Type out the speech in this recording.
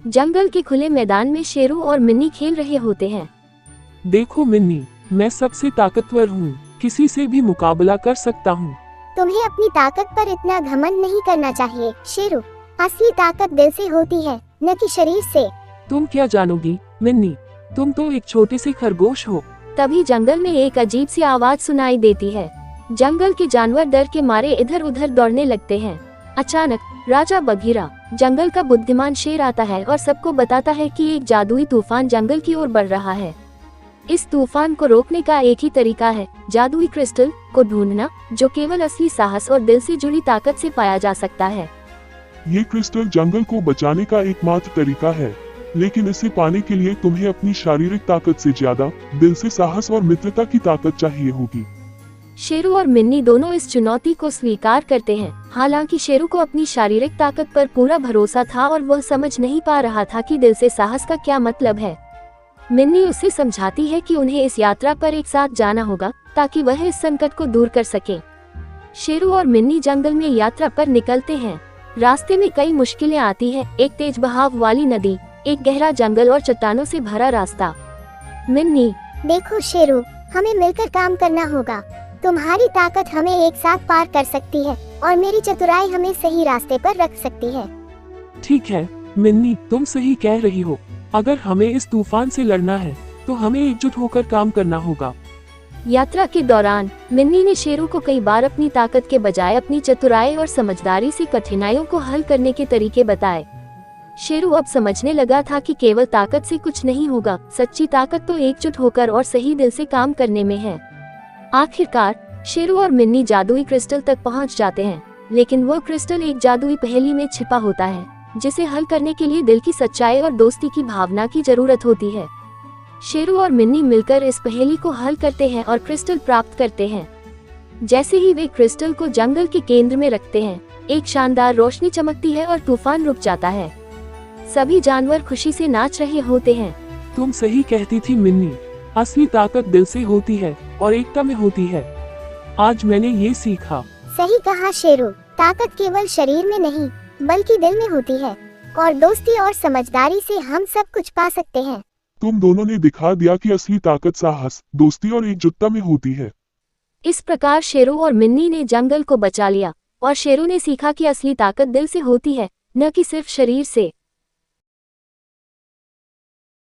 जंगल के खुले मैदान में शेरू और मिन्नी खेल रहे होते हैं। देखो मिन्नी, मैं सबसे ताकतवर हूँ, किसी से भी मुकाबला कर सकता हूँ। तुम्हें अपनी ताकत पर इतना घमंड नहीं करना चाहिए शेरू। असली ताकत दिल से होती है, न कि शरीर से। तुम क्या जानोगी मिन्नी, तुम तो एक छोटे से खरगोश हो। तभी जंगल में एक अजीब सी आवाज सुनाई देती है। जंगल के जानवर डर के मारे इधर उधर दौड़ने लगते हैं। अचानक राजा बघीरा, जंगल का बुद्धिमान शेर, आता है और सबको बताता है कि एक जादुई तूफान जंगल की ओर बढ़ रहा है। इस तूफान को रोकने का एक ही तरीका है, जादुई क्रिस्टल को ढूंढना, जो केवल असली साहस और दिल से जुड़ी ताकत से पाया जा सकता है। ये क्रिस्टल जंगल को बचाने का एकमात्र तरीका है, लेकिन इसे पाने के लिए तुम्हें अपनी शारीरिक ताकत से ज्यादा दिल से साहस और मित्रता की ताकत चाहिए होगी। शेरू और मिन्नी दोनों इस चुनौती को स्वीकार करते हैं। हालांकि शेरू को अपनी शारीरिक ताकत पर पूरा भरोसा था और वह समझ नहीं पा रहा था कि दिल से साहस का क्या मतलब है। मिन्नी उसे समझाती है कि उन्हें इस यात्रा पर एक साथ जाना होगा ताकि वह इस संकट को दूर कर सके। शेरू और मिन्नी जंगल में यात्रा पर निकलते हैं। रास्ते में कई मुश्किलें आती हैं, एक तेज बहाव वाली नदी, एक गहरा जंगल और चट्टानों से भरा रास्ता। मिन्नी, देखो शेरू, हमें मिलकर काम करना होगा। तुम्हारी ताकत हमें एक साथ पार कर सकती है और मेरी चतुराई हमें सही रास्ते पर रख सकती है। ठीक है मिन्नी, तुम सही कह रही हो। अगर हमें इस तूफान से लड़ना है तो हमें एकजुट होकर काम करना होगा। यात्रा के दौरान मिन्नी ने शेरू को कई बार अपनी ताकत के बजाय अपनी चतुराई और समझदारी से कठिनाइयों को हल करने के तरीके बताए। शेरू अब समझने लगा था कि केवल ताकत से कुछ नहीं होगा, सच्ची ताकत तो एकजुट होकर और सही दिल से काम करने में है। आखिरकार शेरू और मिन्नी जादुई क्रिस्टल तक पहुंच जाते हैं, लेकिन वो क्रिस्टल एक जादुई पहेली में छिपा होता है, जिसे हल करने के लिए दिल की सच्चाई और दोस्ती की भावना की जरूरत होती है। शेरू और मिन्नी मिलकर इस पहेली को हल करते हैं और क्रिस्टल प्राप्त करते हैं। जैसे ही वे क्रिस्टल को जंगल के केंद्र में रखते हैं, एक शानदार रोशनी चमकती है और तूफान रुक जाता है। सभी जानवर खुशी से नाच रहे होते हैं। तुम सही कहती थी मिन्नी, असली ताकत दिल से होती है और एकता में होती है। आज मैंने ये सीखा। सही कहा शेरू, ताकत केवल शरीर में नहीं बल्कि दिल में होती है, और दोस्ती और समझदारी से हम सब कुछ पा सकते हैं। तुम दोनों ने दिखा दिया कि असली ताकत साहस, दोस्ती और एकजुटता में होती है। इस प्रकार शेरू और मिन्नी ने जंगल को बचा लिया और शेरू ने सीखा कि असली ताकत दिल से होती है, न कि सिर्फ शरीर से।